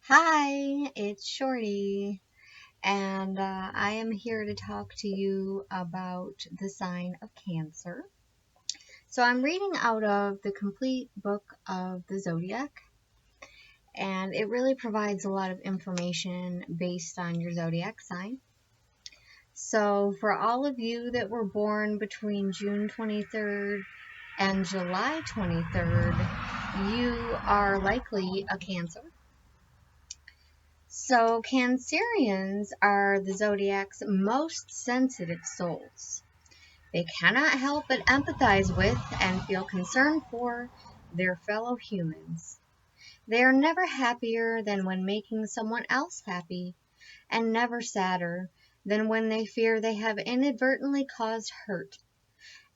Hi, it's Shorty, and I am here to talk to you about the sign of Cancer. So, I'm reading out of the complete book of the Zodiac, and it really provides a lot of information based on your zodiac sign. So, for all of you that were born between June 23rd and July 23rd, you are likely a Cancer. So, Cancerians are the zodiac's most sensitive souls. They cannot help but empathize with and feel concern for their fellow humans. They are never happier than when making someone else happy, and never sadder than when they fear they have inadvertently caused hurt.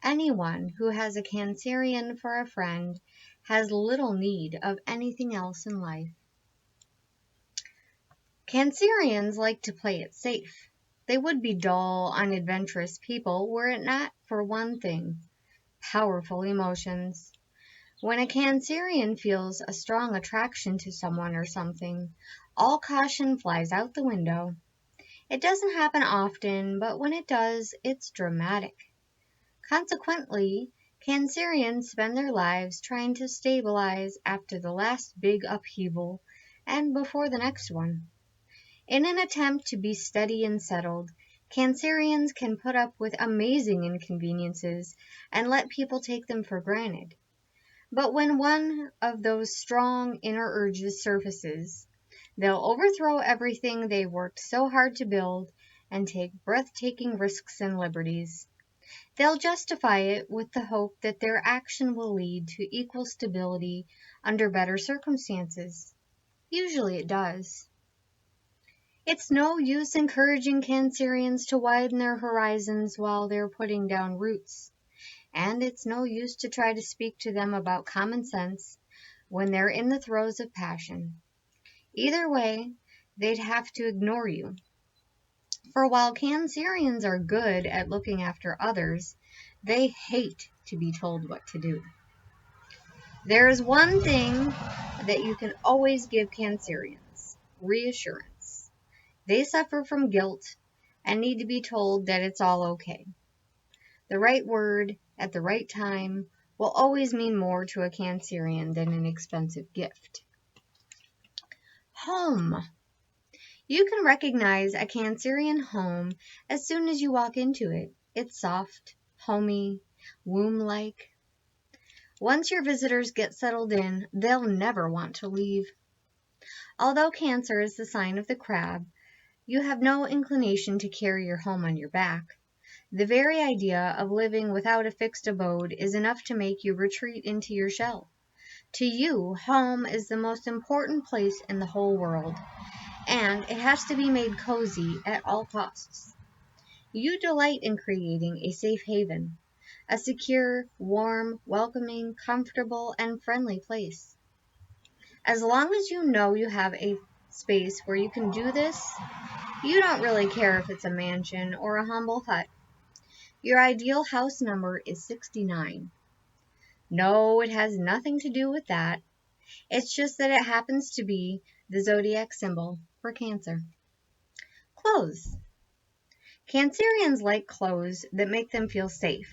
Anyone who has a Cancerian for a friend has little need of anything else in life. Cancerians like to play it safe. They would be dull, unadventurous people were it not for one thing: powerful emotions. When a Cancerian feels a strong attraction to someone or something, all caution flies out the window. It doesn't happen often, but when it does, it's dramatic. Consequently, Cancerians spend their lives trying to stabilize after the last big upheaval and before the next one. In an attempt to be steady and settled, Cancerians can put up with amazing inconveniences and let people take them for granted. But when one of those strong inner urges surfaces, they'll overthrow everything they worked so hard to build and take breathtaking risks and liberties. They'll justify it with the hope that their action will lead to equal stability under better circumstances. Usually it does. It's no use encouraging Cancerians to widen their horizons while they're putting down roots, and it's no use to try to speak to them about common sense when they're in the throes of passion. Either way, they'd have to ignore you. For while Cancerians are good at looking after others, they hate to be told what to do. There is one thing that you can always give Cancerians: reassurance. They suffer from guilt and need to be told that it's all okay. The right word at the right time will always mean more to a Cancerian than an expensive gift. Home. You can recognize a Cancerian home as soon as you walk into it. It's soft, homey, womb-like. Once your visitors get settled in, they'll never want to leave. Although Cancer is the sign of the crab, you have no inclination to carry your home on your back. The very idea of living without a fixed abode is enough to make you retreat into your shell. To you, home is the most important place in the whole world, and it has to be made cozy at all costs. You delight in creating a safe haven, a secure, warm, welcoming, comfortable, and friendly place. As long as you know you have a space where you can do this, you don't really care if it's a mansion or a humble hut. Your ideal house number is 69. No, it has nothing to do with that. It's just that it happens to be the zodiac symbol for Cancer. Clothes. Cancerians like clothes that make them feel safe.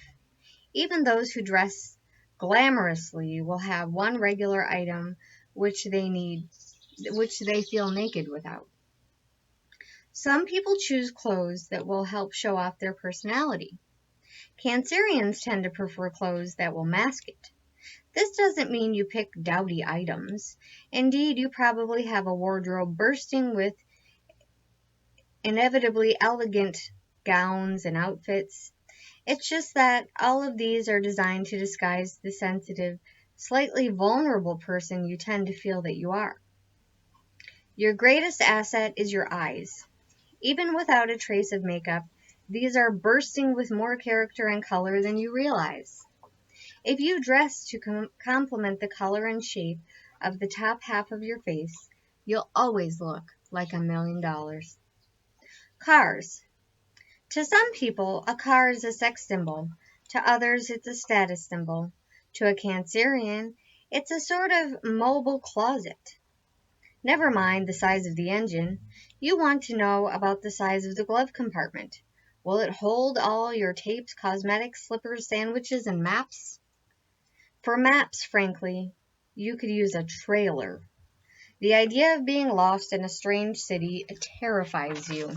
Even those who dress glamorously will have one regular item which they feel naked without. Some people choose clothes that will help show off their personality. Cancerians tend to prefer clothes that will mask it. This doesn't mean you pick dowdy items. Indeed, you probably have a wardrobe bursting with inevitably elegant gowns and outfits. It's just that all of these are designed to disguise the sensitive, slightly vulnerable person you tend to feel that you are. Your greatest asset is your eyes. Even without a trace of makeup, these are bursting with more character and color than you realize. If you dress to complement the color and shape of the top half of your face, you'll always look like $1,000,000. Cars. To some people, a car is a sex symbol. To others, it's a status symbol. To a Cancerian, it's a sort of mobile closet. Never mind the size of the engine. You want to know about the size of the glove compartment. Will it hold all your tapes, cosmetics, slippers, sandwiches, and maps? For maps, frankly, you could use a trailer. The idea of being lost in a strange city terrifies you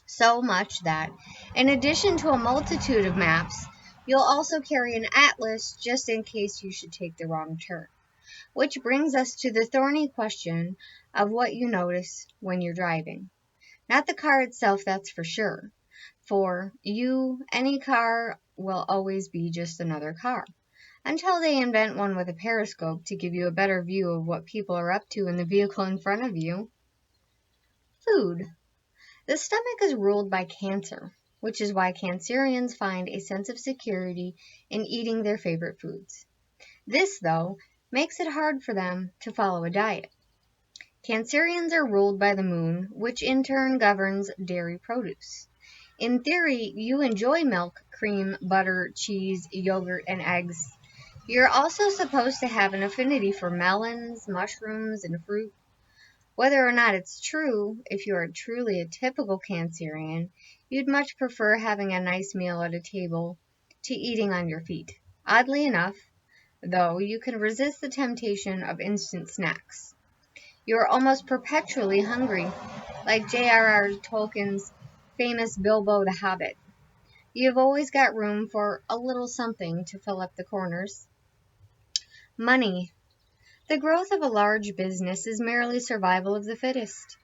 so much that, in addition to a multitude of maps, you'll also carry an atlas just in case you should take the wrong turn. Which brings us to the thorny question of what you notice when you're driving. Not the car itself, that's for sure. For you, any car will always be just another car. Until they invent one with a periscope to give you a better view of what people are up to in the vehicle in front of you. Food. The stomach is ruled by cancer, which is why cancerians find a sense of security in eating their favorite foods. This, though, makes it hard for them to follow a diet. Cancerians are ruled by the moon, which in turn governs dairy produce. In theory, you enjoy milk, cream, butter, cheese, yogurt, and eggs. You're also supposed to have an affinity for melons, mushrooms, and fruit. Whether or not it's true, if you are truly a typical Cancerian, you'd much prefer having a nice meal at a table to eating on your feet. Oddly enough, though, you can resist the temptation of instant snacks. You are almost perpetually hungry, like J.R.R. Tolkien's famous Bilbo the Hobbit. You've always got room for a little something to fill up the corners. Money. The growth of a large business is merely survival of the fittest.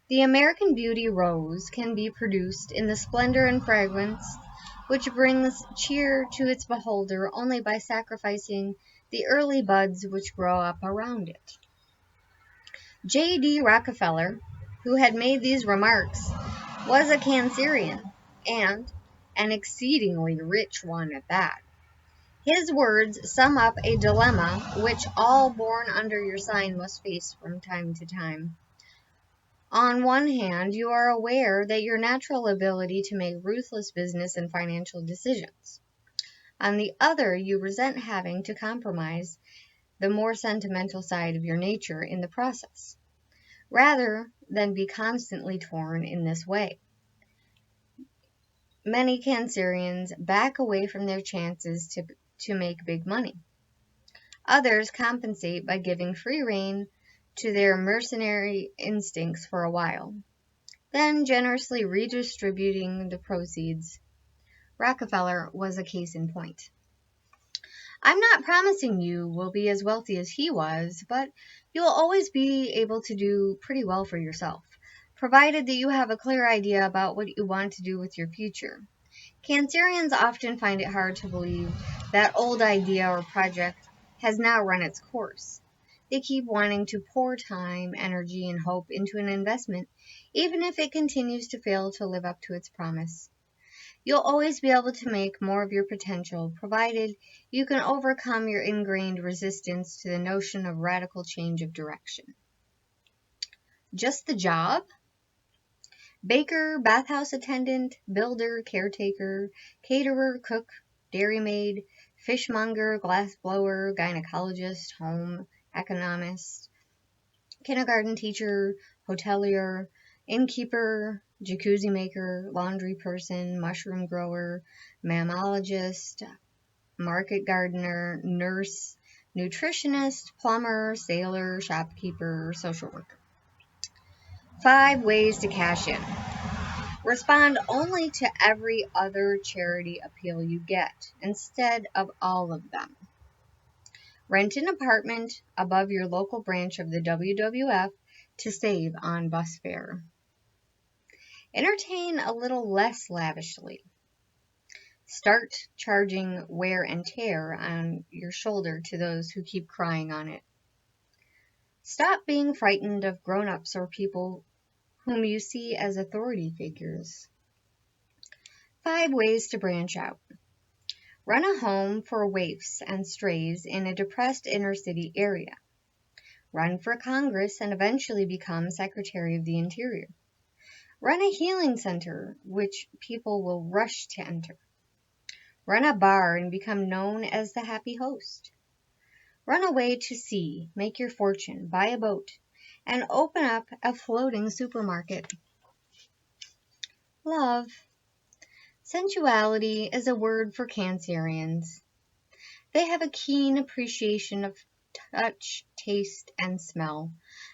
The American Beauty rose can be produced in the splendor and fragrance which brings cheer to its beholder only by sacrificing the early buds which grow up around it. J.D. Rockefeller, who had made these remarks, was a Cancerian, and an exceedingly rich one at that. His words sum up a dilemma which all born under your sign must face from time to time. On one hand, you are aware that your natural ability to make ruthless business and financial decisions. On the other, you resent having to compromise the more sentimental side of your nature in the process, rather than be constantly torn in this way. Many Cancerians back away from their chances to make big money. Others compensate by giving free rein to their mercenary instincts for a while, then generously redistributing the proceeds. Rockefeller was a case in point. I'm not promising you will be as wealthy as he was, but you'll always be able to do pretty well for yourself, provided that you have a clear idea about what you want to do with your future. Cancerians often find it hard to believe that old idea or project has now run its course. They keep wanting to pour time, energy, and hope into an investment, even if it continues to fail to live up to its promise. You'll always be able to make more of your potential, provided you can overcome your ingrained resistance to the notion of radical change of direction. Just the job? Baker, bathhouse attendant, builder, caretaker, caterer, cook, dairymaid, fishmonger, glassblower, gynecologist, home economist, kindergarten teacher, hotelier, innkeeper, jacuzzi maker, laundry person, mushroom grower, mammologist, market gardener, nurse, nutritionist, plumber, sailor, shopkeeper, social worker. 5 ways to cash in. Respond only to every other charity appeal you get, instead of all of them. Rent an apartment above your local branch of the WWF to save on bus fare. Entertain a little less lavishly. Start charging wear and tear on your shoulder to those who keep crying on it. Stop being frightened of grown-ups or people whom you see as authority figures. 5 ways to branch out. Run a home for waifs and strays in a depressed inner-city area. Run for Congress and eventually become Secretary of the Interior. Run a healing center, which people will rush to enter. Run a bar and become known as the happy host. Run away to sea, make your fortune, buy a boat, and open up a floating supermarket. Love. Sensuality is a word for cancerians. They have a keen appreciation of touch, taste, and smell,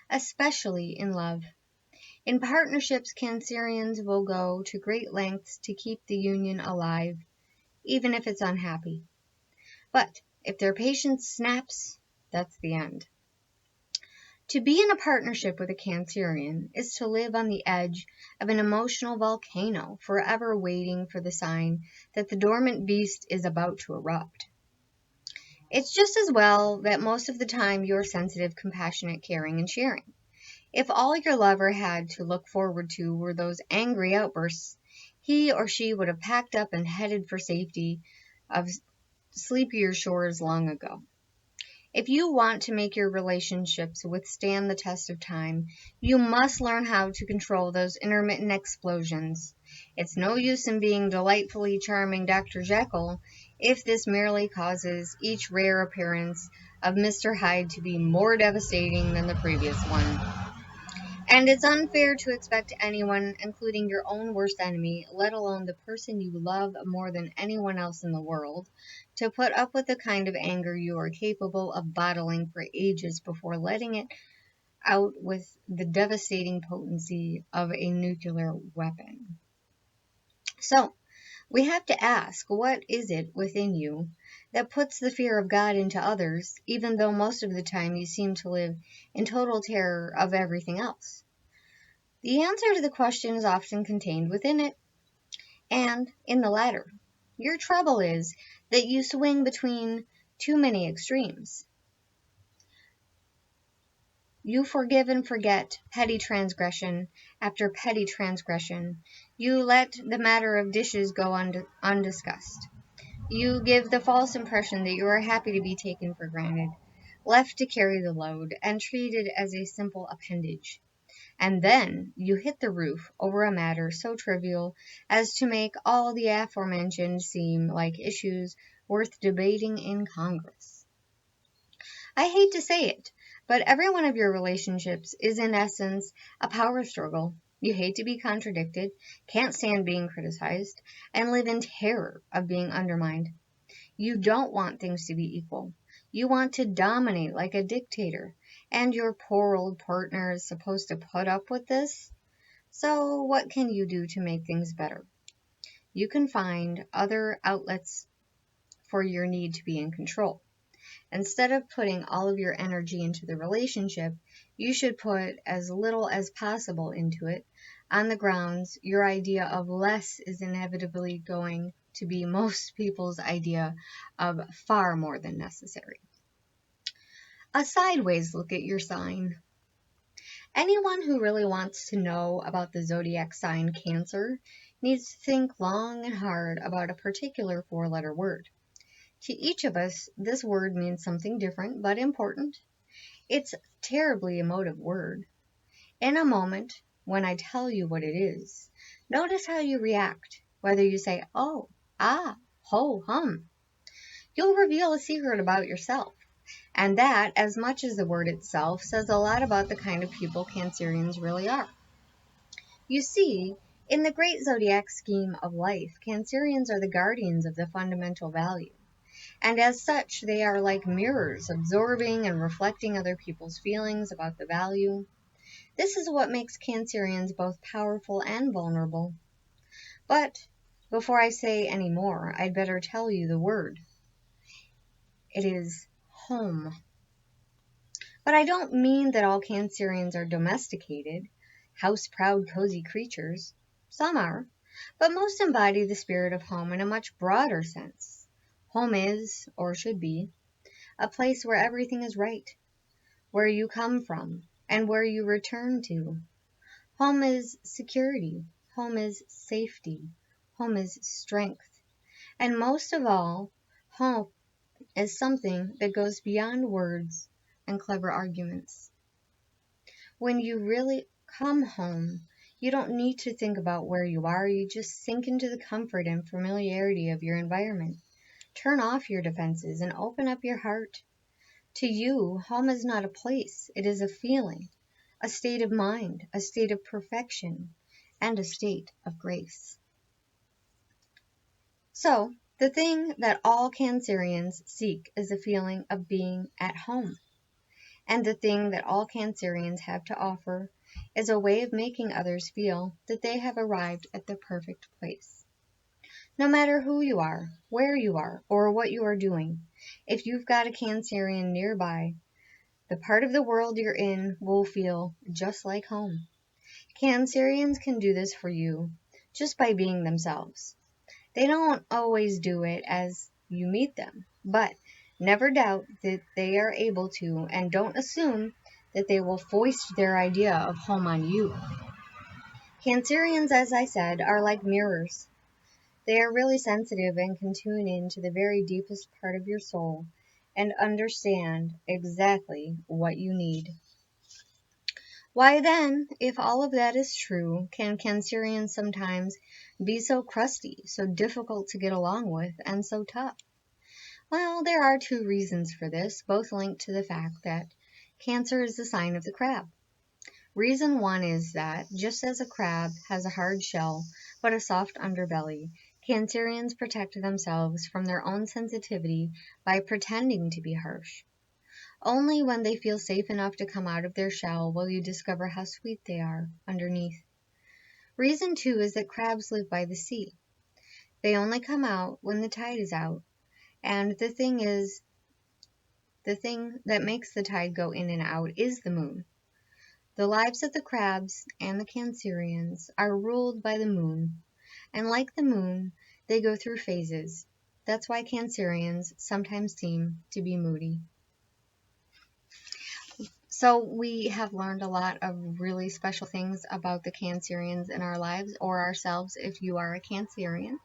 especially in love. In partnerships, cancerians will go to great lengths to keep the union alive, even if it's unhappy. But if their patience snaps, that's the end. To be in a partnership with a cancerian is to live on the edge of an emotional volcano, forever waiting for the sign that the dormant beast is about to erupt. It's just as well that most of the time you're sensitive, compassionate, caring, and sharing. If all your lover had to look forward to were those angry outbursts, he or she would have packed up and headed for safety of sleepier shores long ago. If you want to make your relationships withstand the test of time, you must learn how to control those intermittent explosions. It's no use in being delightfully charming Dr. Jekyll if this merely causes each rare appearance of Mr. Hyde to be more devastating than the previous one. And it's unfair to expect anyone, including your own worst enemy, let alone the person you love more than anyone else in the world, to put up with the kind of anger you are capable of bottling for ages before letting it out with the devastating potency of a nuclear weapon. So, we have to ask, what is it within you that puts the fear of God into others, even though most of the time you seem to live in total terror of everything else? The answer to the question is often contained within it, and in the latter. Your trouble is that you swing between too many extremes. You forgive and forget petty transgression after petty transgression. You let the matter of dishes go undiscussed. You give the false impression that you are happy to be taken for granted, left to carry the load, and treated as a simple appendage. And then you hit the roof over a matter so trivial as to make all the aforementioned seem like issues worth debating in Congress. I hate to say it, but every one of your relationships is in essence a power struggle. You hate to be contradicted, can't stand being criticized, and live in terror of being undermined. You don't want things to be equal. You want to dominate like a dictator. And your poor old partner is supposed to put up with this? So what can you do to make things better? You can find other outlets for your need to be in control. Instead of putting all of your energy into the relationship, you should put as little as possible into it, on the grounds your idea of less is inevitably going to be most people's idea of far more than necessary. A sideways look at your sign. Anyone who really wants to know about the zodiac sign Cancer needs to think long and hard about a particular four-letter word. To each of us, this word means something different but important. It's a terribly emotive word. In a moment, when I tell you what it is, notice how you react, whether you say, oh, ah, ho, hum. You'll reveal a secret about yourself. And that, as much as the word itself, says a lot about the kind of people Cancerians really are. You see, in the great zodiac scheme of life, Cancerians are the guardians of the fundamental value. And as such, they are like mirrors, absorbing and reflecting other people's feelings about the value. This is what makes Cancerians both powerful and vulnerable. But before I say any more, I'd better tell you the word. It is home. But I don't mean that all Cancerians are domesticated, house-proud, cozy creatures. Some are, but most embody the spirit of home in a much broader sense. Home is, or should be, a place where everything is right, where you come from, and where you return to. Home is security. Home is safety. Home is strength. And most of all, home is something that goes beyond words and clever arguments. When you really come home, you don't need to think about where you are. You just sink into the comfort and familiarity of your environment. Turn off your defenses and open up your heart. To you, home is not a place. It is a feeling. a state of mind, a state of perfection, and a state of grace. So, the thing that all Cancerians seek is a feeling of being at home. And the thing that all Cancerians have to offer is a way of making others feel that they have arrived at the perfect place. No matter who you are, where you are, or what you are doing, if you've got a Cancerian nearby, the part of the world you're in will feel just like home. Cancerians can do this for you just by being themselves. They don't always do it as you meet them, but never doubt that they are able to, and don't assume that they will foist their idea of home on you. Cancerians, as I said, are like mirrors. They are really sensitive and can tune in to the very deepest part of your soul and understand exactly what you need. Why then, if all of that is true, can Cancerians sometimes be so crusty, so difficult to get along with, and so tough? Well, there are two reasons for this, both linked to the fact that Cancer is the sign of the crab. Reason one is that, just as a crab has a hard shell but a soft underbelly, Cancerians protect themselves from their own sensitivity by pretending to be harsh. Only when they feel safe enough to come out of their shell will you discover how sweet they are underneath. Reason two is that crabs live by the sea. They only come out when the tide is out, and the thing that makes the tide go in and out is the moon. The lives of the crabs and the Cancerians are ruled by the moon, and like the moon, they go through phases. That's why Cancerians sometimes seem to be moody. So we have learned a lot of really special things about the Cancerians in our lives, or ourselves if you are a Cancerian.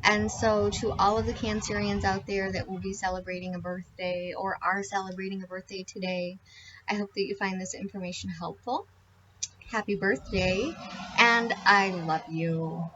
And so to all of the Cancerians out there that will be celebrating a birthday or are celebrating a birthday today, I hope that you find this information helpful. Happy birthday, and I love you.